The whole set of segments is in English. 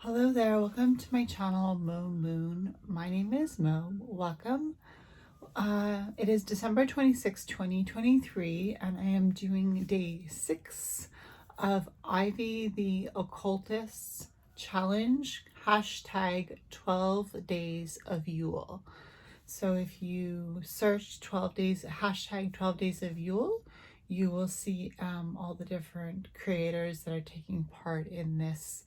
Hello there, welcome to my channel Mo Moon. My name is Mo. Welcome. It is December 26, 2023, and I am doing day 6 of Ivy the Occultist's challenge, hashtag 12 days of Yule. So if you search 12 days, hashtag 12 days of Yule, you will see all the different creators that are taking part in this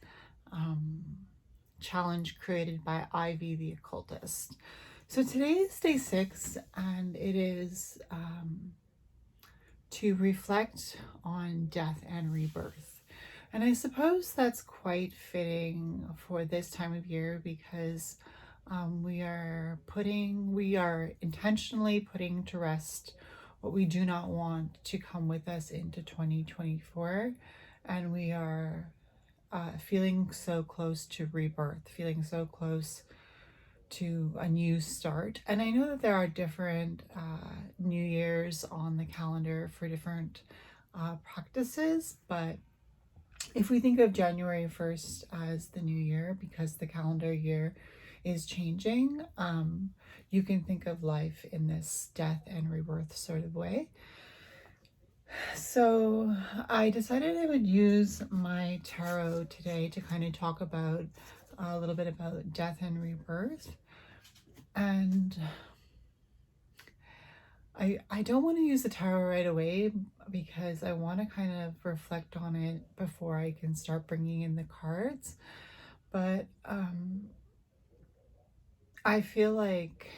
challenge created by Ivy the Occultist. So today is day 6, and it is to reflect on death and rebirth. And I suppose that's quite fitting for this time of year because we are intentionally putting to rest what we do not want to come with us into 2024, and we are feeling so close to rebirth, feeling so close to a new start. And I know that there are different New Year's on the calendar for different practices, but if we think of January 1st as the new year, because the calendar year is changing, you can think of life in this death and rebirth sort of way. So I decided I would use my tarot today to kind of talk about a little bit about death and rebirth. And I don't want to use the tarot right away because I want to kind of reflect on it before I can start bringing in the cards. But I feel like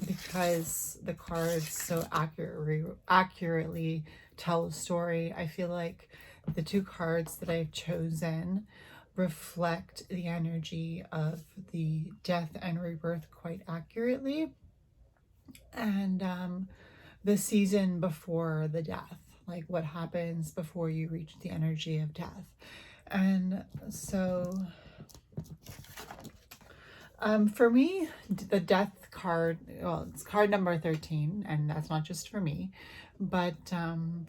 because the cards so accurately tell a story, I feel like the two cards that I've chosen reflect the energy of the death and rebirth quite accurately, and the season before the death, like what happens before you reach the energy of death. And so for me, the death card, well, it's card number 13, and that's not just for me, but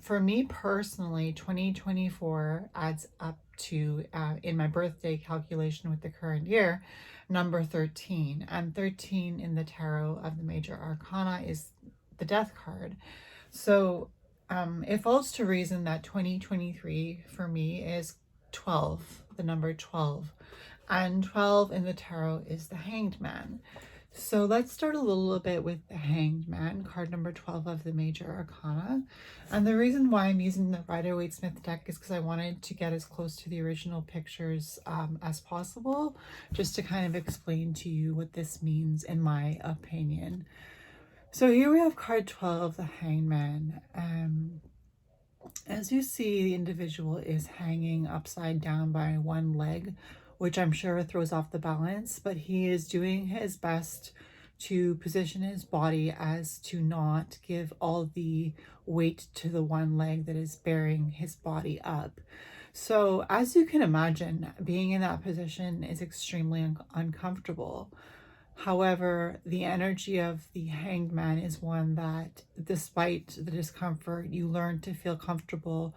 for me personally, 2024 adds up to, in my birthday calculation with the current year, number 13. And 13 in the tarot of the major arcana is the death card. So it falls to reason that 2023 for me is 12, the number 12. And 12 in the tarot is the Hanged Man. So let's start a little bit with the Hanged Man, card number 12 of the major arcana. And the reason why I'm using the Rider-Waite-Smith deck is because I wanted to get as close to the original pictures as possible, just to kind of explain to you what this means in my opinion. So here we have card 12, the Hanged Man. As you see, the individual is hanging upside down by one leg, which I'm sure throws off the balance, but he is doing his best to position his body as to not give all the weight to the one leg that is bearing his body up. So as you can imagine, being in that position is extremely uncomfortable. However, the energy of the Hanged Man is one that, despite the discomfort, you learn to feel comfortable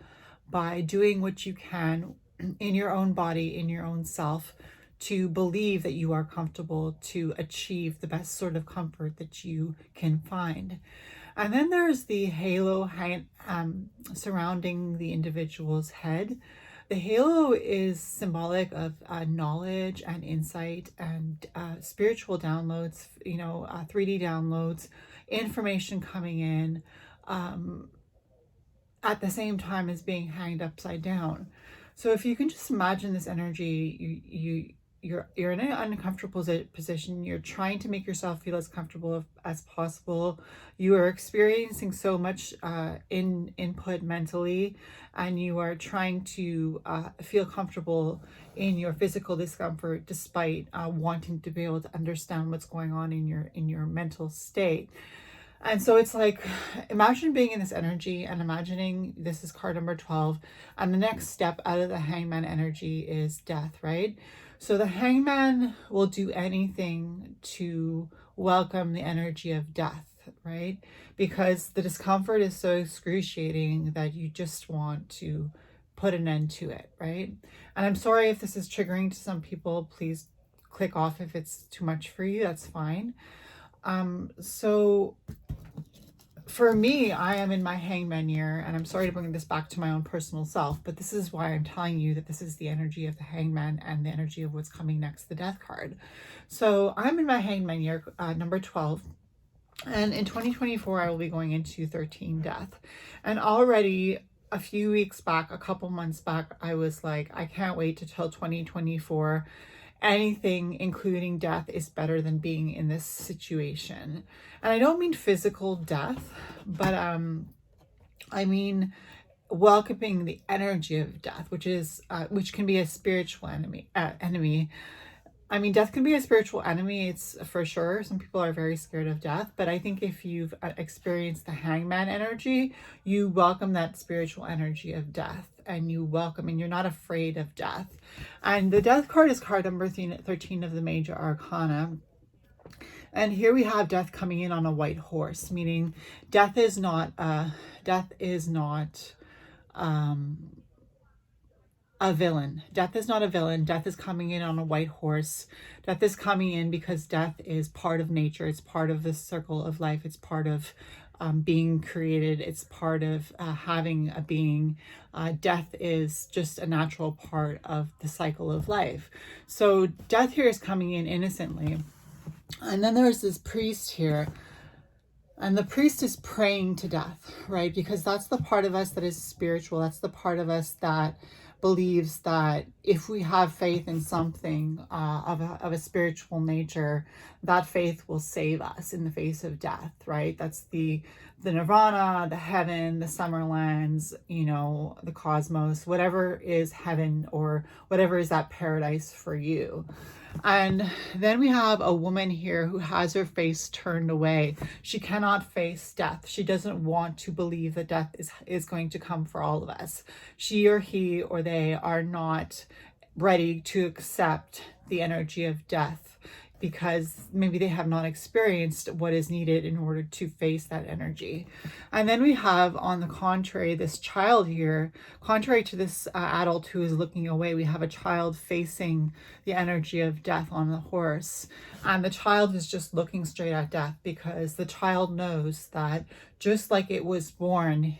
by doing what you can in your own body, in your own self, to believe that you are comfortable to achieve the best sort of comfort that you can find. And then there's the halo surrounding the individual's head. The halo is symbolic of knowledge and insight and spiritual downloads, 3D downloads, information coming in at the same time as being hanged upside down. So if you can just imagine this energy, you're in an uncomfortable position. You're trying to make yourself feel as comfortable as possible. You are experiencing so much input mentally, and you are trying to feel comfortable in your physical discomfort, despite wanting to be able to understand what's going on in your mental state. And so it's like, imagine being in this energy and imagining this is card number 12. And the next step out of the Hangman energy is death, right? So the Hangman will do anything to welcome the energy of death, right? Because the discomfort is so excruciating that you just want to put an end to it, right? And I'm sorry if this is triggering to some people. Please click off if it's too much for you. That's fine. So for me, I am in my hangman year, and I'm sorry to bring this back to my own personal self, but this is why I'm telling you that this is the energy of the hangman and the energy of what's coming next, the death card. So I'm in my hangman year, number 12. And in 2024, I will be going into 13 death. And already a few weeks back, a couple months back, I was like, I can't wait to till 2024. Anything, including death, is better than being in this situation. And I don't mean physical death, but I mean welcoming the energy of death, which can be a spiritual enemy. I mean, death can be a spiritual enemy, it's for sure. Some people are very scared of death, but I think if you've experienced the hangman energy, you welcome that spiritual energy of death, and you're not afraid of death. And the death card is card number 13 of the major arcana. And here we have death coming in on a white horse, meaning death is not a villain. Death is not a villain. Death is coming in on a white horse. Death is coming in because death is part of nature. It's part of the circle of life. It's part of being created. It's part of having a being. Death is just a natural part of the cycle of life. So death here is coming in innocently. And then there's this priest here. And the priest is praying to death, right? Because that's the part of us that is spiritual. That's the part of us that believes that if we have faith in something of a spiritual nature, that faith will save us in the face of death, right? That's the nirvana, the heaven, the summer lands, the cosmos, whatever is heaven or whatever is that paradise for you. And then we have a woman here who has her face turned away. She cannot face death. She doesn't want to believe that death is going to come for all of us. She or he or they are not ready to accept the energy of death because maybe they have not experienced what is needed in order to face that energy. And then we have, on the contrary, this child here. Contrary to this adult who is looking away, we have a child facing the energy of death on the horse. And the child is just looking straight at death because the child knows that just like it was born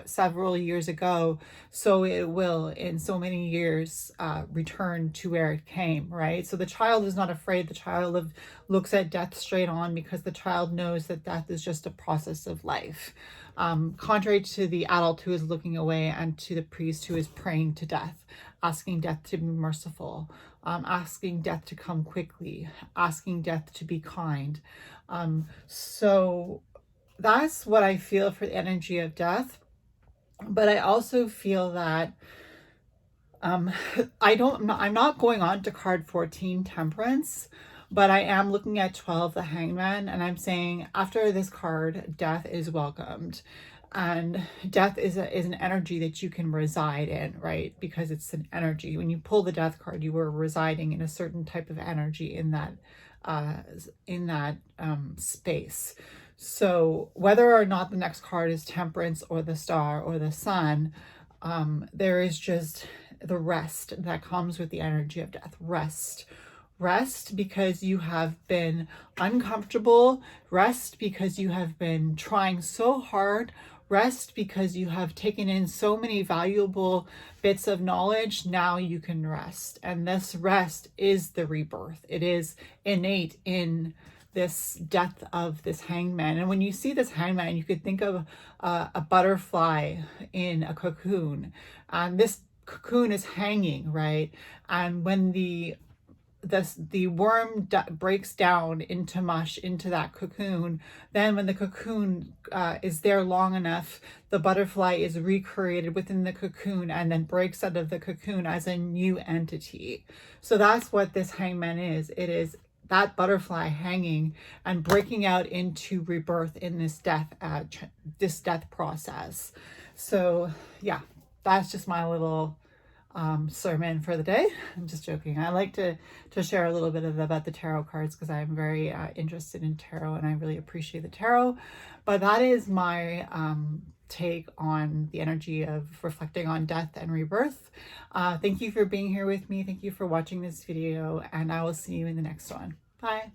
several years ago, so it will in so many years return to where it came, right? So the child is not afraid. The child looks at death straight on because the child knows that death is just a process of life. Contrary to the adult who is looking away and to the priest who is praying to death, asking death to be merciful, asking death to come quickly, asking death to be kind. So that's what I feel for the energy of death. But I also feel that I'm not going on to card 14, Temperance, but I am looking at 12, the Hangman, and I'm saying after this card, death is welcomed. And death is an energy that you can reside in, right? Because it's an energy. When you pull the death card, you were residing in a certain type of energy in that space. So whether or not the next card is Temperance or the Star or the Sun, there is just the rest that comes with the energy of death. Rest because you have been uncomfortable. Rest because you have been trying so hard. Rest because you have taken in so many valuable bits of knowledge. Now you can rest. And this rest is the rebirth. It is innate in this death of this hangman. And when you see this hangman, you could think of a butterfly in a cocoon. And this cocoon is hanging, right? And when the worm breaks down into mush into that cocoon, then when the cocoon is there long enough, the butterfly is recreated within the cocoon and then breaks out of the cocoon as a new entity. So that's what this hangman is. It is that butterfly hanging and breaking out into rebirth in this death process. So yeah, that's just my little sermon for the day. I'm just joking. I like to share a little bit about the tarot cards because I'm very interested in tarot and I really appreciate the tarot. But that is my take on the energy of reflecting on death and rebirth. Thank you for being here with me. Thank you for watching this video, and I will see you in the next one. Bye.